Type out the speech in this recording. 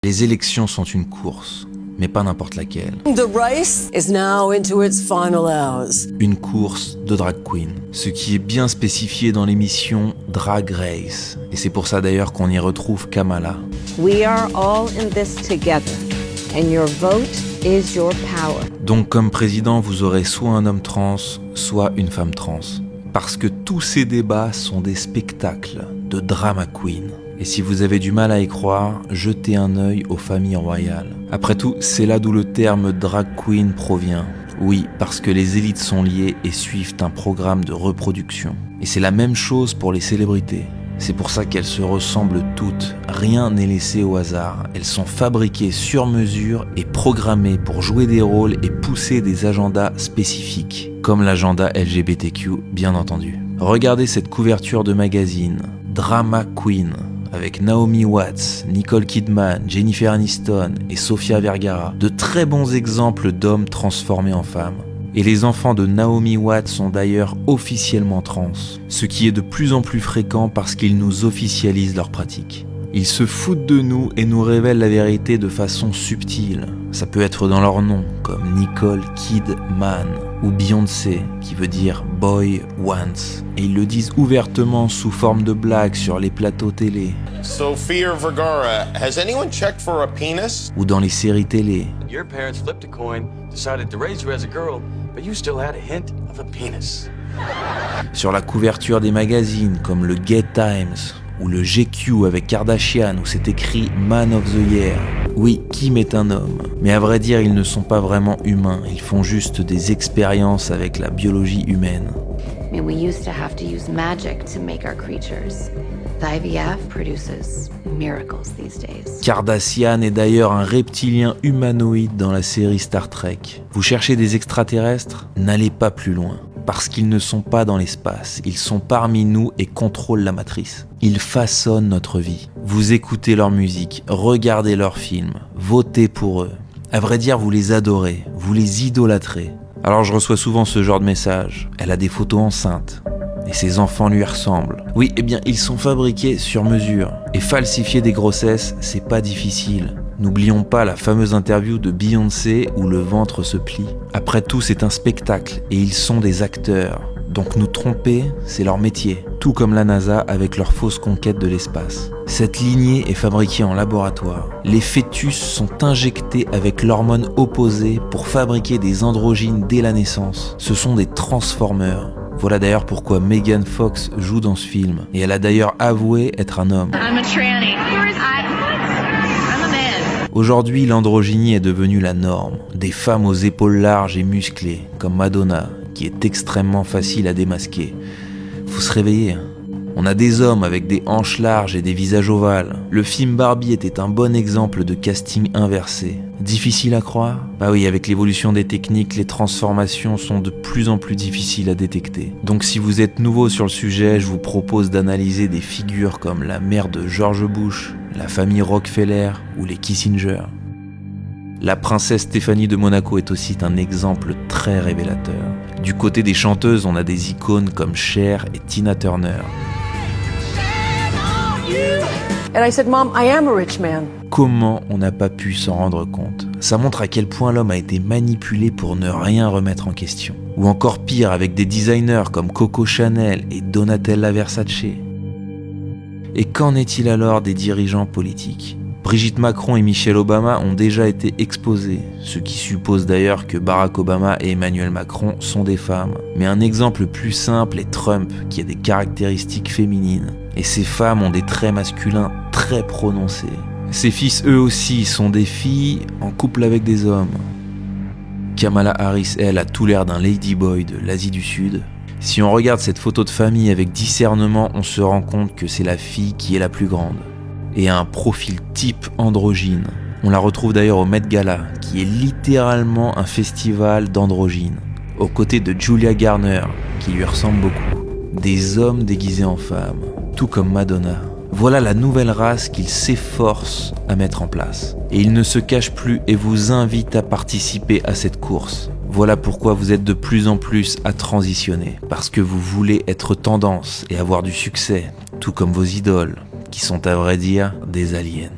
Les élections sont une course, mais pas n'importe laquelle. The race is now into its final hours. Une course de drag queen, ce qui est bien spécifié dans l'émission Drag Race. Et c'est pour ça d'ailleurs qu'on y retrouve Kamala. We are all in this together, and your vote is your power. Donc comme président, vous aurez soit un homme trans, soit une femme trans. Parce que tous ces débats sont des spectacles de drama queen. Et si vous avez du mal à y croire, jetez un œil aux familles royales. Après tout, c'est là d'où le terme drag queen provient. Oui, parce que les élites sont liées et suivent un programme de reproduction. Et c'est la même chose pour les célébrités. C'est pour ça qu'elles se ressemblent toutes. Rien n'est laissé au hasard. Elles sont fabriquées sur mesure et programmées pour jouer des rôles et pousser des agendas spécifiques. Comme l'agenda LGBTQ, bien entendu. Regardez cette couverture de magazine. Drama Queen. Avec Naomi Watts, Nicole Kidman, Jennifer Aniston et Sofia Vergara. De très bons exemples d'hommes transformés en femmes. Et les enfants de Naomi Watts sont d'ailleurs officiellement trans, ce qui est de plus en plus fréquent parce qu'ils nous officialisent leur pratique. Ils se foutent de nous et nous révèlent la vérité de façon subtile. Ça peut être dans leur nom, comme Nicole Kidman ou Beyoncé, qui veut dire Boy Wants. Et ils le disent ouvertement sous forme de blague sur les plateaux télé. Sofia Vergara, has anyone checked for a penis? Ou dans les séries télé. Your parents flipped a coin, decided to raise you as a girl, but you still had a hint of a penis. Sur la couverture des magazines comme le Gay Times ou le GQ avec Kardashian où c'est écrit Man of the Year. Oui, Kim est un homme, mais à vrai dire ils ne sont pas vraiment humains, ils font juste des expériences avec la biologie humaine. I mean, we used to have to use magic to make our creatures. The IVF produces miracles these days. Kardashian est d'ailleurs un reptilien humanoïde dans la série Star Trek. Vous cherchez des extraterrestres? N'allez pas plus loin. Parce qu'ils ne sont pas dans l'espace, ils sont parmi nous et contrôlent la matrice. Ils façonnent notre vie. Vous écoutez leur musique, regardez leurs films, votez pour eux. À vrai dire, vous les adorez, vous les idolâtrez. Alors je reçois souvent ce genre de message. Elle a des photos enceintes. Et ses enfants lui ressemblent. Oui, eh bien, ils sont fabriqués sur mesure. Et falsifier des grossesses, c'est pas difficile. N'oublions pas la fameuse interview de Beyoncé où le ventre se plie. Après tout, c'est un spectacle et ils sont des acteurs. Donc nous tromper, c'est leur métier. Tout comme la NASA avec leur fausse conquête de l'espace. Cette lignée est fabriquée en laboratoire. Les fœtus sont injectés avec l'hormone opposée pour fabriquer des androgynes dès la naissance. Ce sont des transformeurs. Voilà d'ailleurs pourquoi Megan Fox joue dans ce film. Et elle a d'ailleurs avoué être un homme. I'm a tranny. I'm a man. Aujourd'hui, l'androgynie est devenue la norme. Des femmes aux épaules larges et musclées, comme Madonna, qui est extrêmement facile à démasquer. Faut se réveiller. On a des hommes avec des hanches larges et des visages ovales. Le film Barbie était un bon exemple de casting inversé. Difficile à croire? Bah oui, avec l'évolution des techniques, les transformations sont de plus en plus difficiles à détecter. Donc si vous êtes nouveau sur le sujet, je vous propose d'analyser des figures comme la mère de George Bush, la famille Rockefeller ou les Kissinger. La princesse Stéphanie de Monaco est aussi un exemple très révélateur. Du côté des chanteuses, on a des icônes comme Cher et Tina Turner. And I said, Mom, I am a rich man. Comment on n'a pas pu s'en rendre compte? Ça montre à quel point l'homme a été manipulé pour ne rien remettre en question. Ou encore pire, avec des designers comme Coco Chanel et Donatella Versace. Et qu'en est-il alors des dirigeants politiques? Brigitte Macron et Michelle Obama ont déjà été exposés, ce qui suppose d'ailleurs que Barack Obama et Emmanuel Macron sont des femmes. Mais un exemple plus simple est Trump, qui a des caractéristiques féminines. Et ces femmes ont des traits masculins très prononcés. Ses fils, eux aussi, sont des filles en couple avec des hommes. Kamala Harris, elle, a tout l'air d'un ladyboy de l'Asie du Sud. Si on regarde cette photo de famille avec discernement, on se rend compte que c'est la fille qui est la plus grande. Et a un profil type androgyne. On la retrouve d'ailleurs au Met Gala, qui est littéralement un festival d'androgynes, aux côtés de Julia Garner, qui lui ressemble beaucoup. Des hommes déguisés en femmes, tout comme Madonna. Voilà la nouvelle race qu'il s'efforce à mettre en place. Et il ne se cache plus et vous invite à participer à cette course. Voilà pourquoi vous êtes de plus en plus à transitionner, parce que vous voulez être tendance et avoir du succès, tout comme vos idoles, qui sont à vrai dire des aliens.